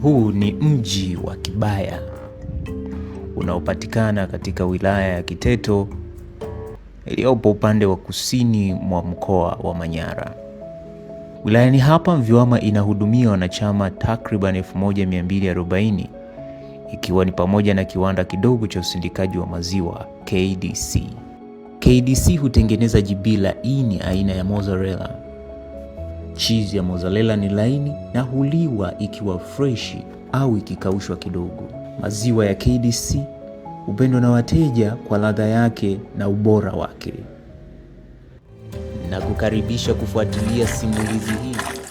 Huu ni mji wa Kibaya unaopatikana katika wilaya ya Kiteto iliyopo upande wa kusini mwa mkoa wa Manyara. Wilayani hapa Mviwama inahudumia wanachama takriban 1240 ikiwa ni pamoja na kiwanda kidogo cha usindikaji wa maziwa KDC. KDC hutengeneza jibini laini aina ya mozzarella. Cheese ya mozzarella ni laini na huliwa ikiwa freshi au ikikaushwa kidogo. Maziwa ya KDC hupendwa na wateja kwa ladha yake na ubora wake. Na kukaribisha kufuatilia simulizi hii.